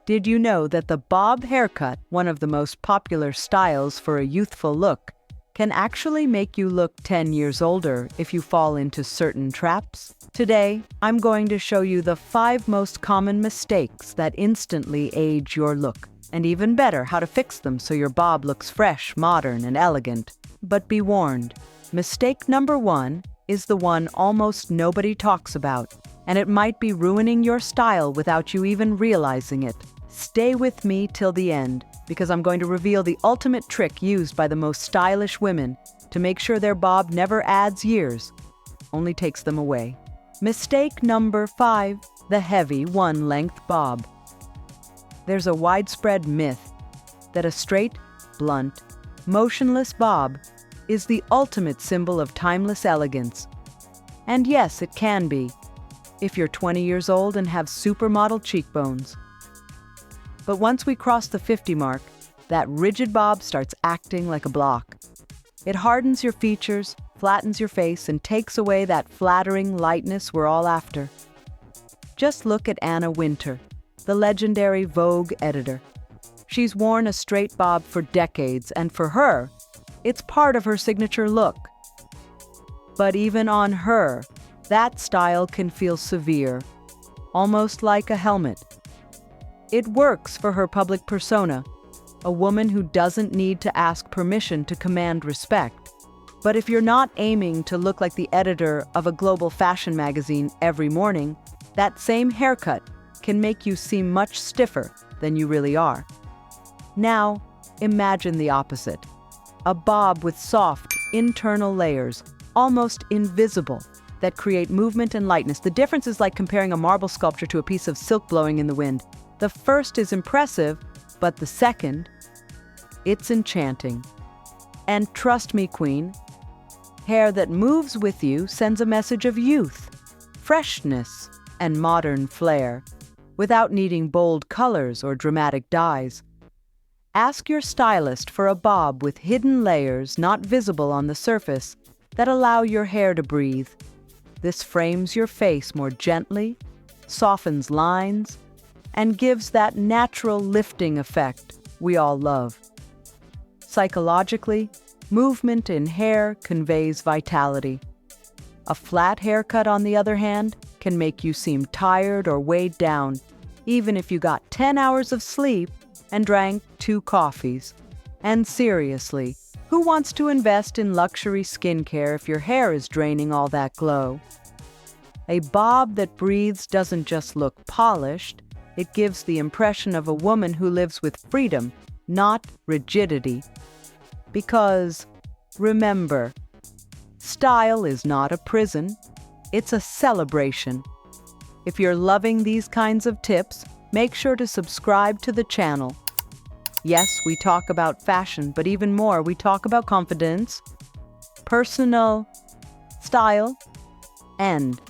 Did you know that the bob haircut, one of the most popular styles for a youthful look, can actually make you look 10 years older if you fall into certain traps? Today, I'm going to show you the 5 most common mistakes that instantly age your look, and even better, how to fix them so your bob looks fresh, modern, and elegant. But be warned, mistake number 1 is the one almost nobody talks about, and it might be ruining your style without you even realizing it. Stay with me till the end, because I'm going to reveal the ultimate trick used by the most stylish women to make sure their bob never adds years, only takes them away. Mistake number 5, the heavy one-length bob. There's a widespread myth that a straight, blunt, motionless bob is the ultimate symbol of timeless elegance. And yes, it can be, if you're 20 years old and have supermodel cheekbones. But once we cross the 50 mark, that rigid bob starts acting like a block. It hardens your features, flattens your face, and takes away that flattering lightness we're all after. Just look at Anna Wintour, the legendary Vogue editor. She's worn a straight bob for decades, and for her, it's part of her signature look. But even on her, that style can feel severe, almost like a helmet. It works for her public persona, a woman who doesn't need to ask permission to command respect. But if you're not aiming to look like the editor of a global fashion magazine every morning, that same haircut can make you seem much stiffer than you really are. Now, imagine the opposite. A bob with soft, internal layers, almost invisible, that create movement and lightness. The difference is like comparing a marble sculpture to a piece of silk blowing in the wind. The first is impressive, but the second, it's enchanting. And trust me, Queen, hair that moves with you sends a message of youth, freshness, and modern flair, without needing bold colors or dramatic dyes. Ask your stylist for a bob with hidden layers not visible on the surface that allow your hair to breathe. This frames your face more gently, softens lines, and gives that natural lifting effect we all love. Psychologically, movement in hair conveys vitality. A flat haircut, on the other hand, can make you seem tired or weighed down, even if you got 10 hours of sleep and drank 2 coffees. And seriously, who wants to invest in luxury skincare if your hair is draining all that glow? A bob that breathes doesn't just look polished, it gives the impression of a woman who lives with freedom, not rigidity. Because, remember, style is not a prison, it's a celebration. If you're loving these kinds of tips, make sure to subscribe to the channel. Yes, we talk about fashion, but even more, we talk about confidence, personal style, and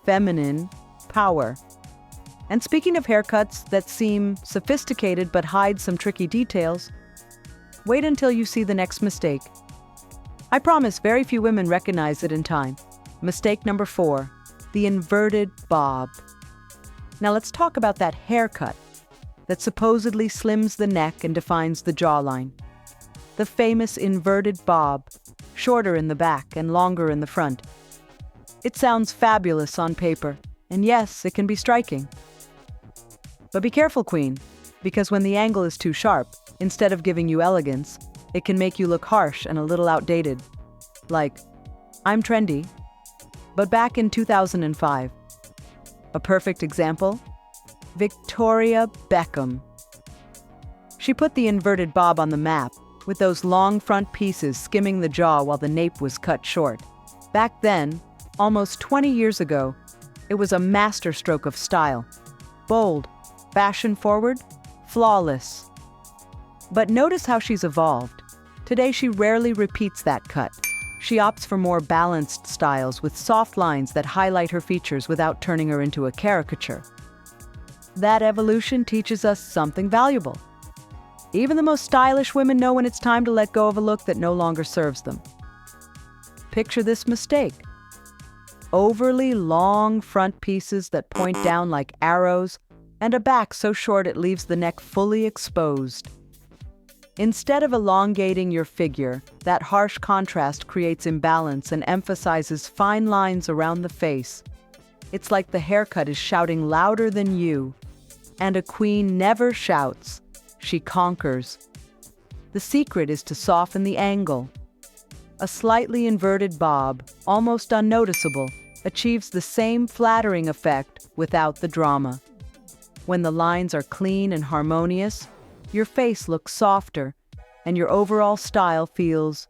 feminine power. And speaking of haircuts that seem sophisticated but hide some tricky details, wait until you see the next mistake. I promise very few women recognize it in time. Mistake number 4, the inverted bob. Now let's talk about that haircut that supposedly slims the neck and defines the jawline. The famous inverted bob, shorter in the back and longer in the front. It sounds fabulous on paper, and yes, it can be striking. But be careful, Queen, because when the angle is too sharp, instead of giving you elegance, it can make you look harsh and a little outdated. Like, I'm trendy, but back in 2005. A perfect example? Victoria Beckham. She put the inverted bob on the map, with those long front pieces skimming the jaw while the nape was cut short. Back then, almost 20 years ago, it was a masterstroke of style. Bold, fashion-forward, flawless. But notice how she's evolved. Today she rarely repeats that cut. She opts for more balanced styles with soft lines that highlight her features without turning her into a caricature. That evolution teaches us something valuable. Even the most stylish women know when it's time to let go of a look that no longer serves them. Picture this mistake. Overly long front pieces that point down like arrows and a back so short it leaves the neck fully exposed. Instead of elongating your figure, that harsh contrast creates imbalance and emphasizes fine lines around the face. It's like the haircut is shouting louder than you. And a queen never shouts, she conquers. The secret is to soften the angle. A slightly inverted bob, almost unnoticeable, achieves the same flattering effect without the drama. When the lines are clean and harmonious, your face looks softer, and your overall style feels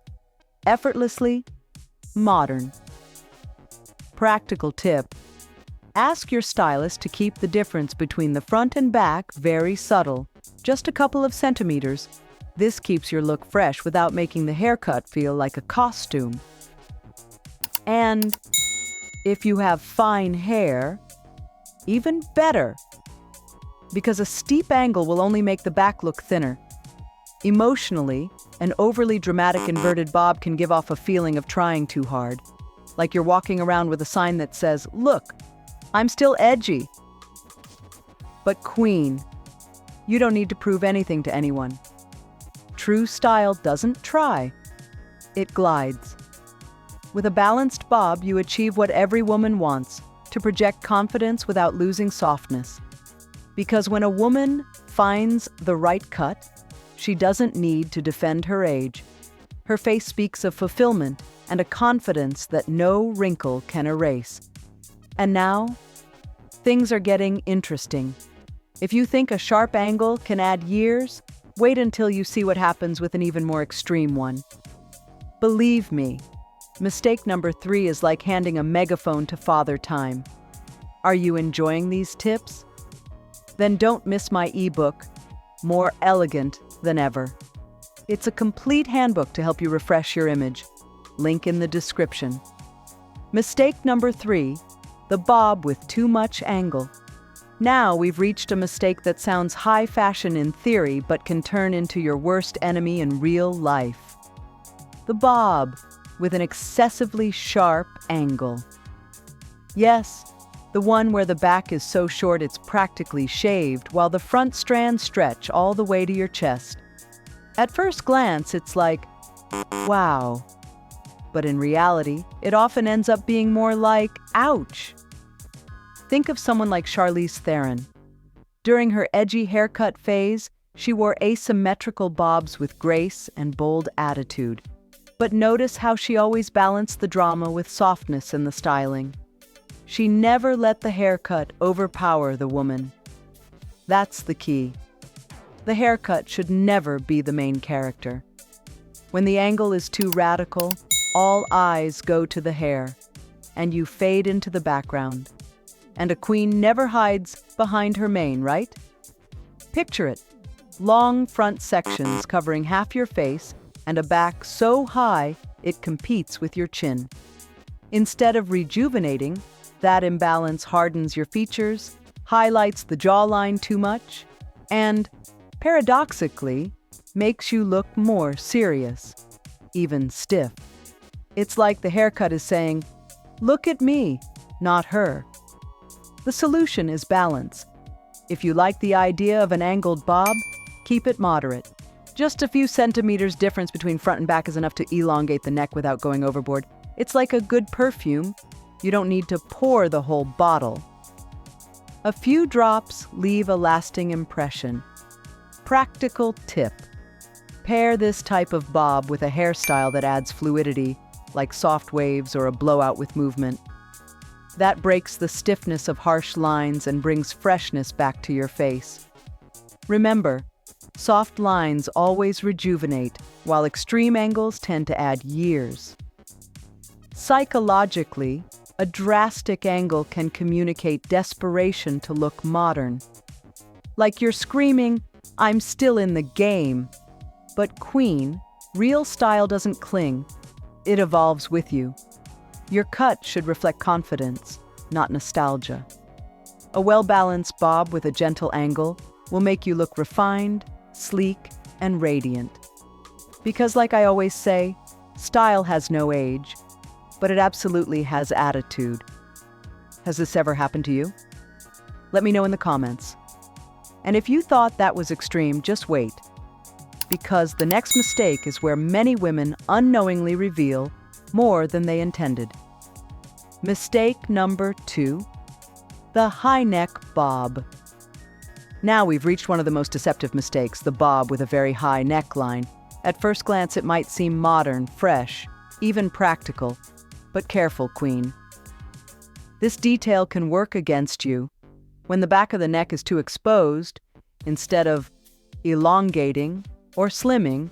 effortlessly modern. Practical tip: ask your stylist to keep the difference between the front and back very subtle, just a couple of centimeters. This keeps your look fresh without making the haircut feel like a costume. And if you have fine hair, even better, because a steep angle will only make the back look thinner. Emotionally, an overly dramatic inverted bob can give off a feeling of trying too hard, like you're walking around with a sign that says, "Look, I'm still edgy." But queen, you don't need to prove anything to anyone. True style doesn't try, it glides. With a balanced bob, you achieve what every woman wants, to project confidence without losing softness. Because when a woman finds the right cut, she doesn't need to defend her age. Her face speaks of fulfillment and a confidence that no wrinkle can erase. And now, things are getting interesting. If you think a sharp angle can add years, wait until you see what happens with an even more extreme one. Believe me, mistake number 3 is like handing a megaphone to Father Time. Are you enjoying these tips? Then don't miss my ebook, More Elegant Than Ever. It's a complete handbook to help you refresh your image. Link in the description. Mistake number 3, the bob with too much angle. Now we've reached a mistake that sounds high fashion in theory but can turn into your worst enemy in real life. The bob with an excessively sharp angle. Yes, the one where the back is so short it's practically shaved while the front strands stretch all the way to your chest. At first glance, it's like, wow. But in reality, it often ends up being more like, ouch. Think of someone like Charlize Theron. During her edgy haircut phase, she wore asymmetrical bobs with grace and bold attitude. But notice how she always balanced the drama with softness in the styling. She never let the haircut overpower the woman. That's the key. The haircut should never be the main character. When the angle is too radical, all eyes go to the hair, and you fade into the background. And a queen never hides behind her mane, right? Picture it. Long front sections covering half your face and a back so high it competes with your chin. Instead of rejuvenating, that imbalance hardens your features, highlights the jawline too much, and, paradoxically, makes you look more serious, even stiff. It's like the haircut is saying, "Look at me, not her." The solution is balance. If you like the idea of an angled bob, keep it moderate. Just a few centimeters difference between front and back is enough to elongate the neck without going overboard. It's like a good perfume. You don't need to pour the whole bottle. A few drops leave a lasting impression. Practical tip: pair this type of bob with a hairstyle that adds fluidity, like soft waves or a blowout with movement. That breaks the stiffness of harsh lines and brings freshness back to your face. Remember, soft lines always rejuvenate, while extreme angles tend to add years. Psychologically, a drastic angle can communicate desperation to look modern. Like you're screaming, "I'm still in the game." But queen, real style doesn't cling. It evolves with you. Your cut should reflect confidence, not nostalgia. A well-balanced bob with a gentle angle will make you look refined, sleek, and radiant. Because like I always say, style has no age, but it absolutely has attitude. Has this ever happened to you? Let me know in the comments. And if you thought that was extreme, just wait. Because the next mistake is where many women unknowingly reveal more than they intended. Mistake number 2, the high neck bob. Now we've reached one of the most deceptive mistakes, the bob with a very high neckline. At first glance, it might seem modern, fresh, even practical. But careful, Queen. This detail can work against you. When the back of the neck is too exposed, instead of elongating or slimming,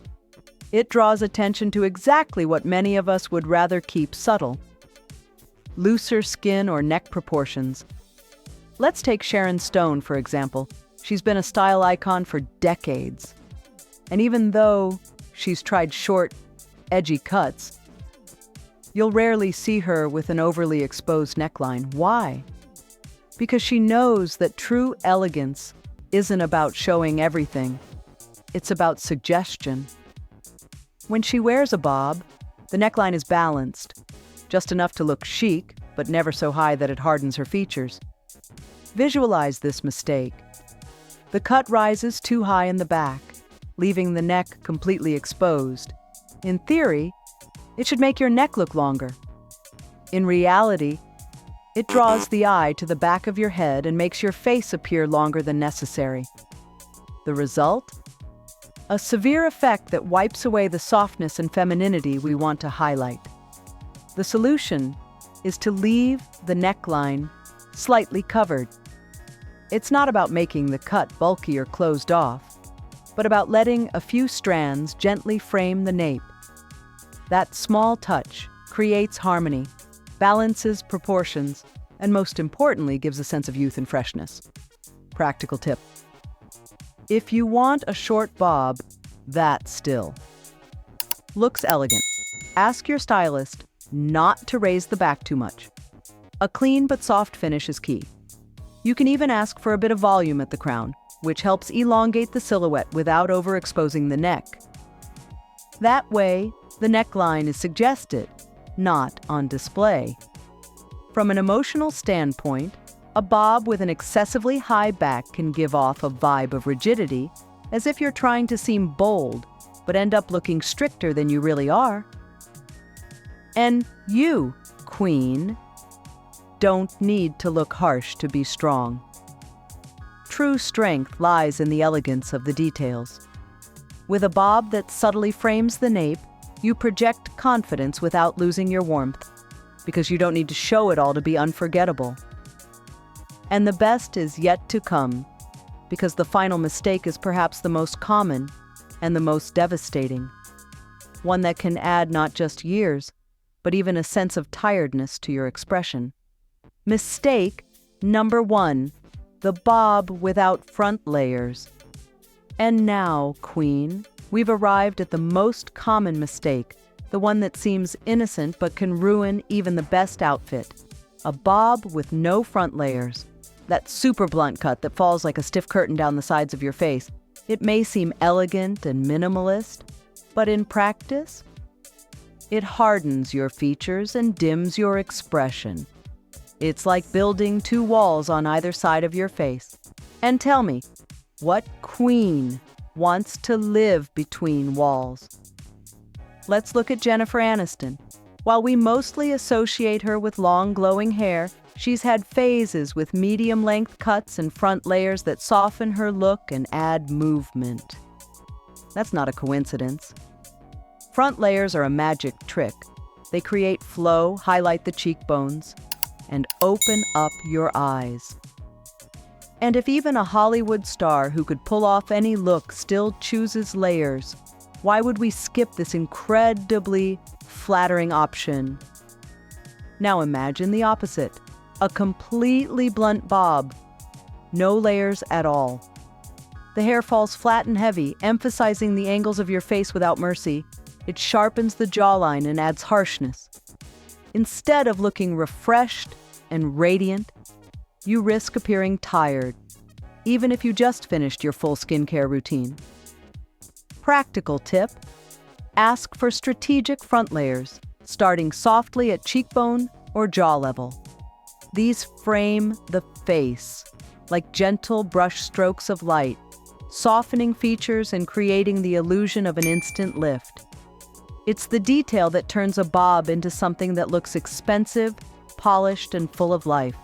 it draws attention to exactly what many of us would rather keep subtle. Looser skin or neck proportions. Let's take Sharon Stone, for example. She's been a style icon for decades. And even though she's tried short, edgy cuts, you'll rarely see her with an overly exposed neckline. Why? Because she knows that true elegance isn't about showing everything. It's about suggestion. When she wears a bob, the neckline is balanced, just enough to look chic, but never so high that it hardens her features. Visualize this mistake. The cut rises too high in the back, leaving the neck completely exposed. In theory, it should make your neck look longer. In reality, it draws the eye to the back of your head and makes your face appear longer than necessary. The result? A severe effect that wipes away the softness and femininity we want to highlight. The solution is to leave the neckline slightly covered. It's not about making the cut bulky or closed off, but about letting a few strands gently frame the nape. That small touch creates harmony, balances proportions, and most importantly, gives a sense of youth and freshness. Practical tip. If you want a short bob, that still looks elegant, ask your stylist not to raise the back too much. A clean but soft finish is key. You can even ask for a bit of volume at the crown, which helps elongate the silhouette without overexposing the neck. That way, the neckline is suggested, not on display. From an emotional standpoint, a bob with an excessively high back can give off a vibe of rigidity, as if you're trying to seem bold, but end up looking stricter than you really are. And you, Queen, don't need to look harsh to be strong. True strength lies in the elegance of the details. With a bob that subtly frames the nape, you project confidence without losing your warmth, because you don't need to show it all to be unforgettable. And the best is yet to come, because the final mistake is perhaps the most common and the most devastating. One that can add not just years, but even a sense of tiredness to your expression. Mistake number 1, the bob without front layers. And now, Queen, we've arrived at the most common mistake, the one that seems innocent but can ruin even the best outfit. A bob with no front layers. That super blunt cut that falls like a stiff curtain down the sides of your face. It may seem elegant and minimalist, but in practice, it hardens your features and dims your expression. It's like building 2 walls on either side of your face. And tell me, what queen wants to live between walls? Let's look at Jennifer Aniston. While we mostly associate her with long, glowing hair, she's had phases with medium-length cuts and front layers that soften her look and add movement. That's not a coincidence. Front layers are a magic trick. They create flow, highlight the cheekbones, and open up your eyes. And if even a Hollywood star who could pull off any look still chooses layers, why would we skip this incredibly flattering option? Now imagine the opposite. A completely blunt bob. No layers at all. The hair falls flat and heavy, emphasizing the angles of your face without mercy. It sharpens the jawline and adds harshness. Instead of looking refreshed and radiant, you risk appearing tired, even if you just finished your full skincare routine. Practical tip: ask for strategic front layers, starting softly at cheekbone or jaw level. These frame the face, like gentle brush strokes of light, softening features and creating the illusion of an instant lift. It's the detail that turns a bob into something that looks expensive, polished, and full of life.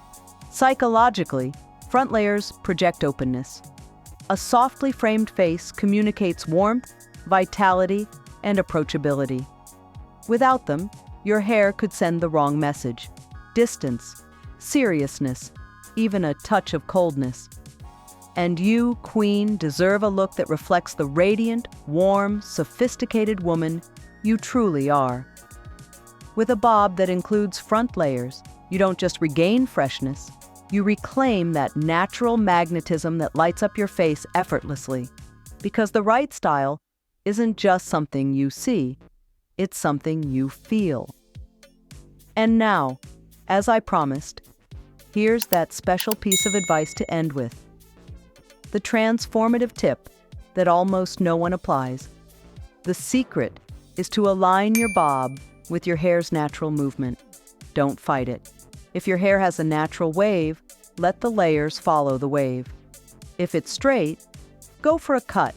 Psychologically, front layers project openness. A softly framed face communicates warmth, vitality, and approachability. Without them, your hair could send the wrong message: distance, seriousness, even a touch of coldness. And you, Queen, deserve a look that reflects the radiant, warm, sophisticated woman you truly are. With a bob that includes front layers, you don't just regain freshness, you reclaim that natural magnetism that lights up your face effortlessly. Because the right style isn't just something you see, it's something you feel. And now, as I promised, here's that special piece of advice to end with. The transformative tip that almost no one applies. The secret is to align your bob with your hair's natural movement. Don't fight it. If your hair has a natural wave, let the layers follow the wave. If it's straight, go for a cut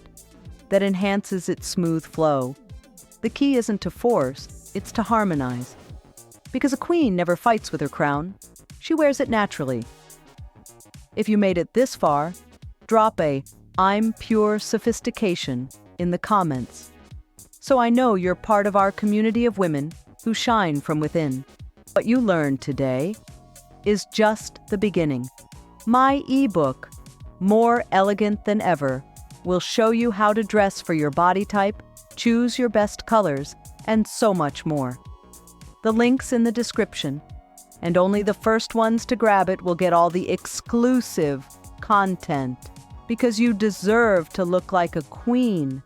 that enhances its smooth flow. The key isn't to force, it's to harmonize. Because a queen never fights with her crown, she wears it naturally. If you made it this far, drop a "I'm pure sophistication" in the comments, so I know you're part of our community of women who shine from within. What you learned today is just the beginning. My ebook, More Elegant Than Ever, will show you how to dress for your body type, choose your best colors, and so much more. The link's in the description, and only the first ones to grab it will get all the exclusive content, because you deserve to look like a queen